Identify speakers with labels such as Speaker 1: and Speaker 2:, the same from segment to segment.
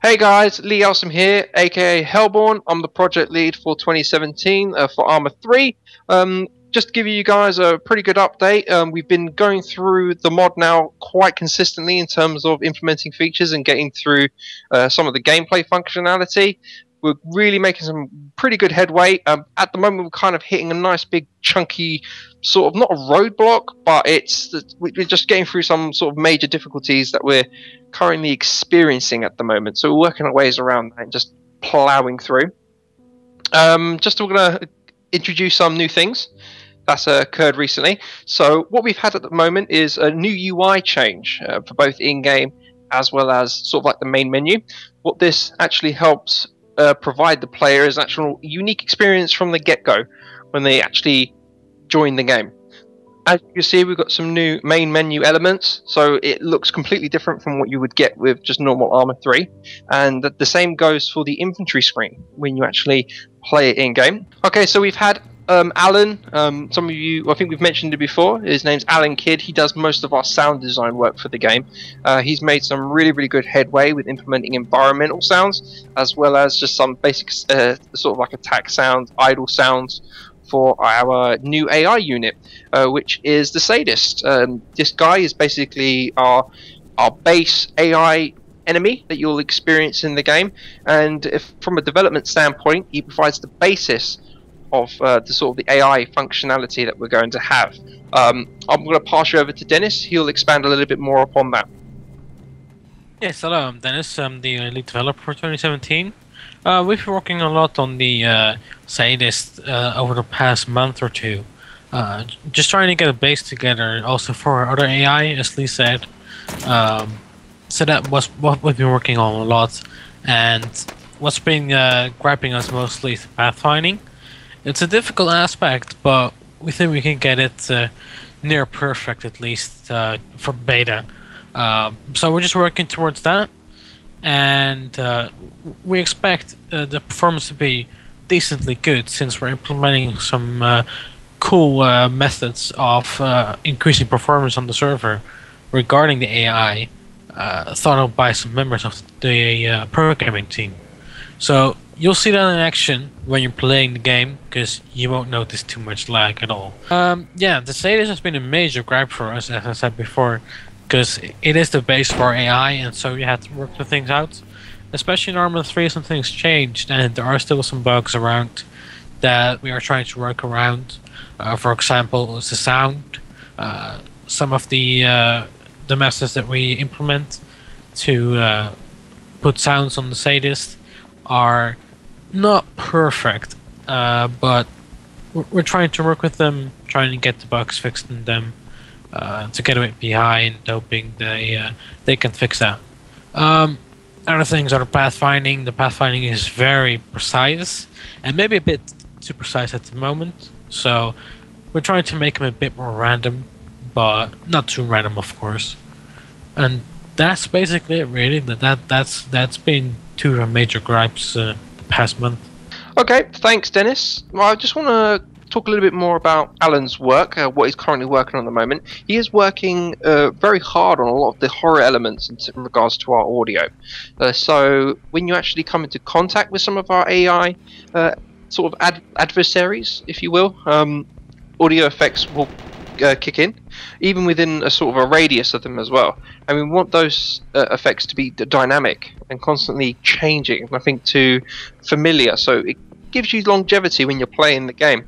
Speaker 1: Hey guys, Lee Elsom here, aka Hellborn. I'm the project lead for 2017 for Arma 3. Just to give you guys a pretty good update, we've been going through the mod now quite consistently in terms of implementing features and getting through some of the gameplay functionality. We're really making some pretty good headway. At the moment, we're kind of hitting a nice big chunky sort of, not a roadblock, but we're just getting through some sort of major difficulties that we're currently experiencing at the moment. So we're working our ways around that and just plowing through. Just we're going to introduce some new things that's occurred recently. So what we've had at the moment is a new UI change for both in-game as well as sort of like the main menu. What this actually helps provide the player is an actual unique experience from the get-go when they actually join the game. As you can see, we've got some new main menu elements, so it looks completely different from what you would get with just normal Arma 3. And the same goes for the inventory screen when you actually play it in-game. Okay, so we've had Alan, some of you, I think we've mentioned it before, his name's Alan Kidd. He does most of our sound design work for the game. He's made some really good headway with implementing environmental sounds, as well as just some basic sort of like attack sounds, idle sounds, for our new AI unit, which is the Sadist. This guy is basically our base AI enemy that you'll experience in the game, and if from a development standpoint, he provides the basis of the sort of the AI functionality that we're going to have. I'm going to pass you over to Dennis. He'll expand a little bit more upon that.
Speaker 2: Yes, hello, I'm Dennis. I'm the lead developer for 2017. We've been working a lot on the Sadist over the past month or two. Just trying to get a base together also for our other AI, as Lee said. So that was what we've been working on a lot. And what's been grabbing us mostly is pathfinding. It's a difficult aspect, but we think we can get it near perfect, at least for beta. So we're just working towards that. And we expect the performance to be decently good, since we're implementing some cool methods of increasing performance on the server regarding the AI, thought of by some members of the programming team. So you'll see that in action when you're playing the game, because you won't notice too much lag at all. Yeah, the Sadist has been a major grab for us, as I said before, because it is the base for AI, and so you have to work the things out. Especially in Arma 3, some things changed, and there are still some bugs around that we are trying to work around. For example, it's the sound. Some of the methods that we implement to put sounds on the Sadist are not perfect, but we're trying to work with them, trying to get the bugs fixed in them. Together with BI, hoping they can fix that. Other things are the pathfinding. The pathfinding is very precise, and maybe a bit too precise at the moment. So we're trying to make them a bit more random, but not too random, of course. And that's basically it, really. That's been two of our major gripes the past month.
Speaker 1: Okay, thanks, Dennis. Well, I just want to talk a little bit more about Alan's work, what he's currently working on at the moment. He is working very hard on a lot of the horror elements in regards to our audio. So when you actually come into contact with some of our AI sort of adversaries, if you will, audio effects will kick in, even within a sort of a radius of them as well. And we want those effects to be dynamic and constantly changing, nothing too familiar, so it gives you longevity when you're playing the game.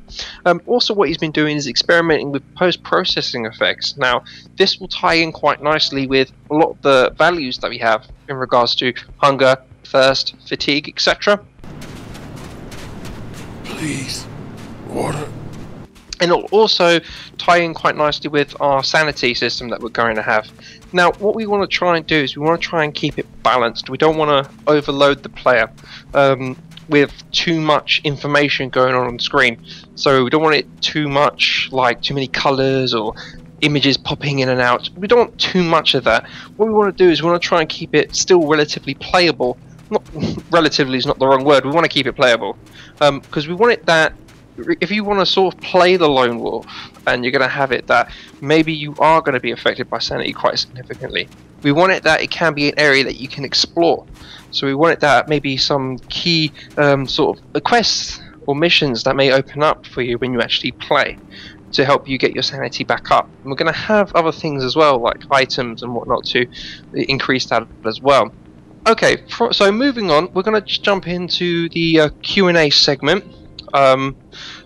Speaker 1: Also, what he's been doing is experimenting with post-processing effects. Now, this will tie in quite nicely with a lot of the values that we have in regards to hunger, thirst, fatigue, etc.
Speaker 3: Please, water.
Speaker 1: And it'll also tie in quite nicely with our sanity system that we're going to have. Now, what we want to try and do is we want to try and keep it balanced. We don't want to overload the player with too much information going on screen. So we don't want it too much, like too many colors or images popping in and out. We don't want too much of that. What we want to do is we want to try and keep it still relatively playable. Not relatively is not the wrong word. We want to keep it playable, because we want it that if you want to sort of play the lone wolf and you're going to have it that maybe you are going to be affected by sanity quite significantly, we want it that it can be an area that you can explore. So we wanted that maybe some key sort of quests or missions that may open up for you when you actually play, to help you get your sanity back up. And we're going to have other things as well, like items and whatnot, to increase that as well. Okay, so moving on, we're going to just jump into the Q&A segment.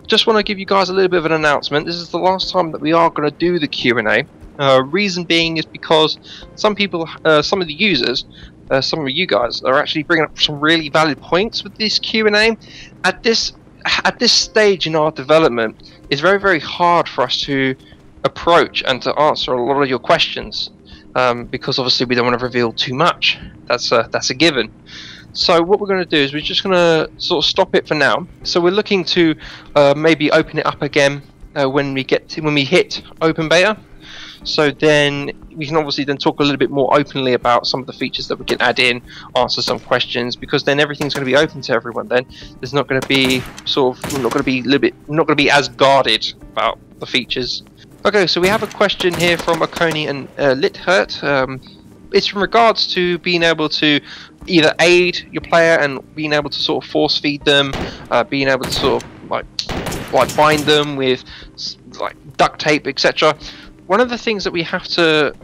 Speaker 1: Just want to give you guys a little bit of an announcement. This is the last time that we are going to do the Q&A. Reason being is because some people, some of the users, some of you guys are actually bringing up some really valid points with this Q&A. At this stage in our development, it's very, very hard for us to approach and to answer a lot of your questions, because obviously we don't want to reveal too much. That's a given. So what we're going to do is we're just going to sort of stop it for now. So we're looking to maybe open it up again when we hit open beta. So then we can obviously then talk a little bit more openly about some of the features that we can add in, answer some questions, because then everything's going to be open to everyone. Then there's not going to be we're not going to be as guarded about the features. Okay, so we have a question here from Akoni and Lithert. It's in regards to being able to either aid your player and being able to sort of force feed them, being able to sort of like bind them with like duct tape, etc. One of the things that we have to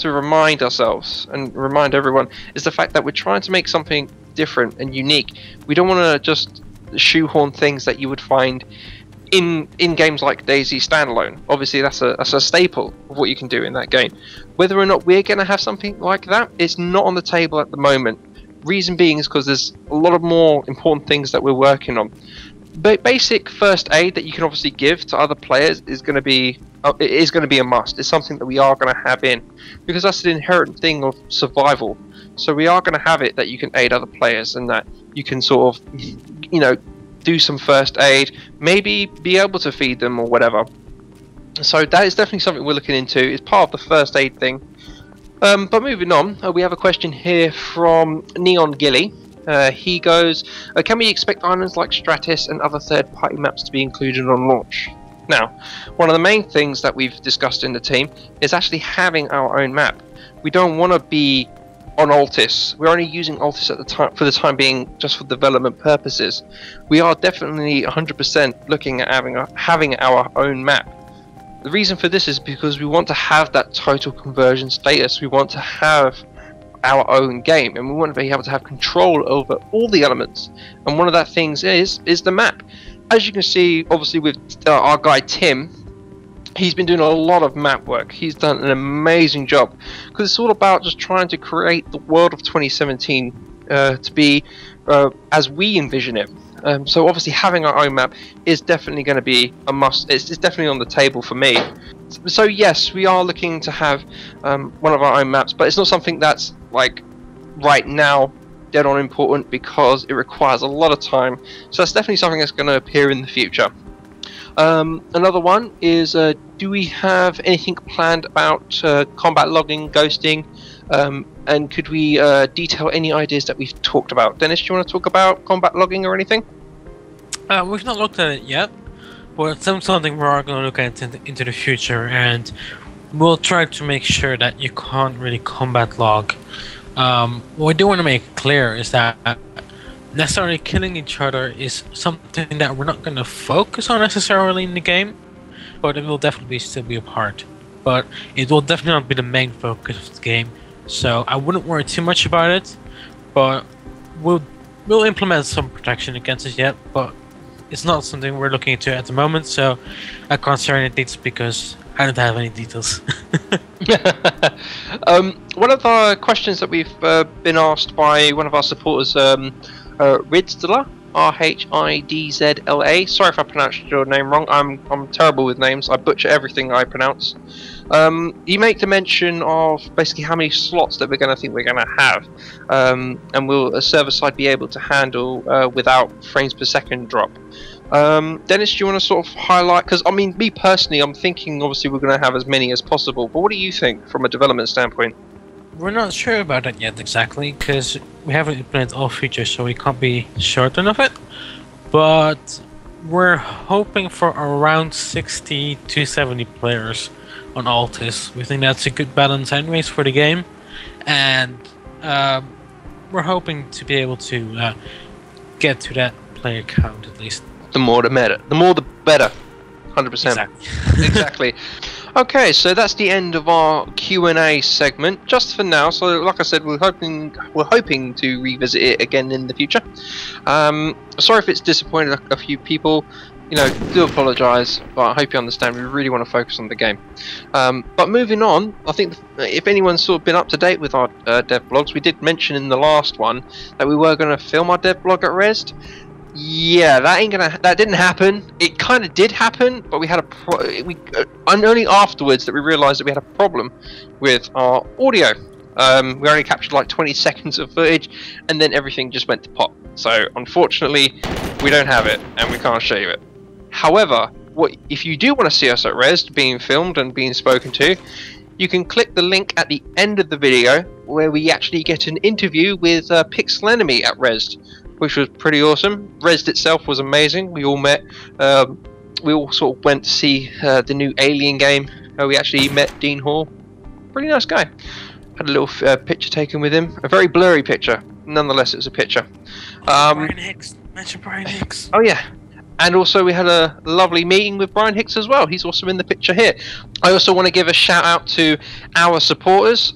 Speaker 1: remind ourselves and remind everyone is the fact that we're trying to make something different and unique. We don't want to just shoehorn things that you would find in games like DayZ standalone. Obviously that's a staple of what you can do in that game. Whether or not we're going to have something like that, it's not on the table at the moment. Reason being is because there's a lot of more important things that we're working on. But basic first aid that you can obviously give to other players is going to be a must. It's something that we are going to have in, because that's an inherent thing of survival. So we are going to have it that you can aid other players and that you can sort of, do some first aid, maybe be able to feed them or whatever. So that is definitely something we're looking into. It's part of the first aid thing. But moving on, we have a question here from Neon Gilly. He goes, can we expect islands like Stratus and other third-party maps to be included on launch? Now, one of the main things that we've discussed in the team is actually having our own map. We don't want to be on Altis. We're only using Altis for the time being, just for development purposes. We are definitely 100% looking at having our own map. The reason for this is because we want to have that total conversion status. We want to have our own game, and we want to be able to have control over all the elements. And one of that things is the map. As you can see, obviously with our guy Tim, he's been doing a lot of map work. He's done an amazing job, because it's all about just trying to create the world of 2017 to be as we envision it. So obviously having our own map is definitely going to be a must. It's definitely on the table for me. So yes, we are looking to have one of our own maps, but it's not something that's like right now dead on important, because it requires a lot of time. So that's definitely something that's going to appear in the future. Another one is, do we have anything planned about combat logging, ghosting, and could we detail any ideas that we've talked about? Dennis, do you want to talk about combat logging or anything?
Speaker 2: We've not looked at it yet, but it's something we are going to look at into the future, and we'll try to make sure that you can't really combat log. What we do want to make clear is that necessarily killing each other is something that we're not going to focus on necessarily in the game, but it will definitely still be a part. But it will definitely not be the main focus of the game, so I wouldn't worry too much about it. But we'll implement some protection against it yet, but it's not something we're looking into at the moment, so I can't share any details because I don't have any details.
Speaker 1: One of the questions that we've been asked by one of our supporters, Ridzdla, Rhidzla. Sorry if I pronounced your name wrong. I'm terrible with names. I butcher everything I pronounce. You make the mention of basically how many slots that we're going to have, and will a server side be able to handle without frames per second drop? Dennis, do you want to sort of highlight? Because I mean, me personally, I'm thinking obviously we're going to have as many as possible. But what do you think from a development standpoint?
Speaker 2: We're not sure about that yet exactly, because we haven't implemented all features, so we can't be certain of it. But we're hoping for around 60 to 70 players on Altis. We think that's a good balance anyways for the game. And we're hoping to be able to get to that player count at least.
Speaker 1: The more the better. The more the better. 100%.
Speaker 2: Exactly.
Speaker 1: Exactly. Okay, so that's the end of our Q&A segment, just for now. So, like I said, we're hoping to revisit it again in the future. Sorry if it's disappointed a few people. You know, do apologise, but I hope you understand. We really want to focus on the game. But moving on, I think if anyone's sort of been up to date with our devblogs, we did mention in the last one that we were going to film our devblog at Resd. Yeah, that didn't happen. It kind of did happen, but we had and only afterwards that we realised that we had a problem with our audio. We only captured like 20 seconds of footage, and then everything just went to pot. So unfortunately, we don't have it, and we can't show you it. However, if you do want to see us at Resd being filmed and being spoken to, you can click the link at the end of the video where we actually get an interview with Pixel Enemy at Resd, which was pretty awesome. Resd itself was amazing. We all met. We all sort of went to see the new Alien game. We actually met Dean Hall. Pretty nice guy. Had a little picture taken with him. A very blurry picture. Nonetheless, it was a picture.
Speaker 2: Brian Hicks. Mention Brian Hicks.
Speaker 1: Oh yeah. And also we had a lovely meeting with Brian Hicks as well. He's also in the picture here. I also want to give a shout out to our supporters.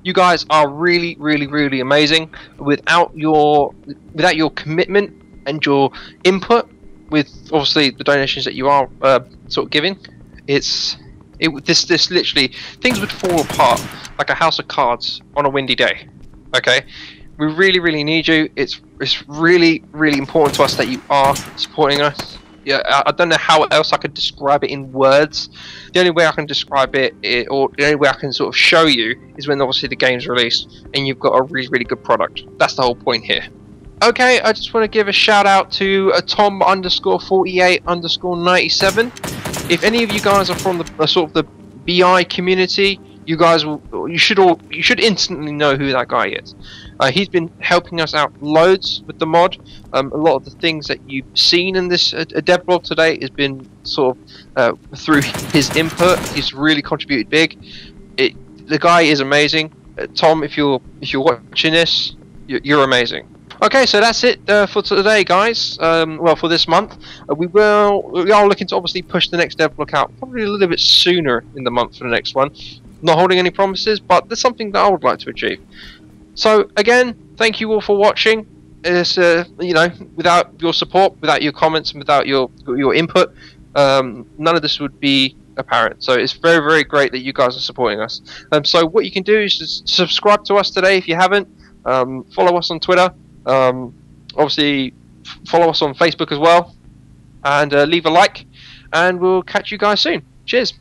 Speaker 1: You guys are really, really, really amazing. Without your commitment and your input, with obviously the donations that you are sort of giving, this literally, things would fall apart like a house of cards on a windy day. Okay, we really, really need you. It's really, really important to us that you are supporting us. Yeah, I don't know how else I could describe it in words. The only way I can describe it, or the only way I can sort of show you, is when obviously the game's released and you've got a really, really good product. That's the whole point here. Okay, I just want to give a shout out to Tom_48_97. If any of you guys are from the sort of the BI community, you should instantly know who that guy is. He's been helping us out loads with the mod. A lot of the things that you've seen in this devblog today has been sort of through his input. He's really contributed big. The guy is amazing. Tom, if you're watching this, you're amazing. Okay, so that's it for today, guys. Well, for this month, we are looking to obviously push the next devblog out probably a little bit sooner in the month for the next one. Not holding any promises, but there's something that I would like to achieve. So again, thank you all for watching. It's you know, without your support, without your comments, and without your input, none of this would be apparent. So it's very, very great that you guys are supporting us. So what you can do is just subscribe to us today if you haven't. Follow us on Twitter. Obviously, follow us on Facebook as well, and leave a like. And we'll catch you guys soon. Cheers.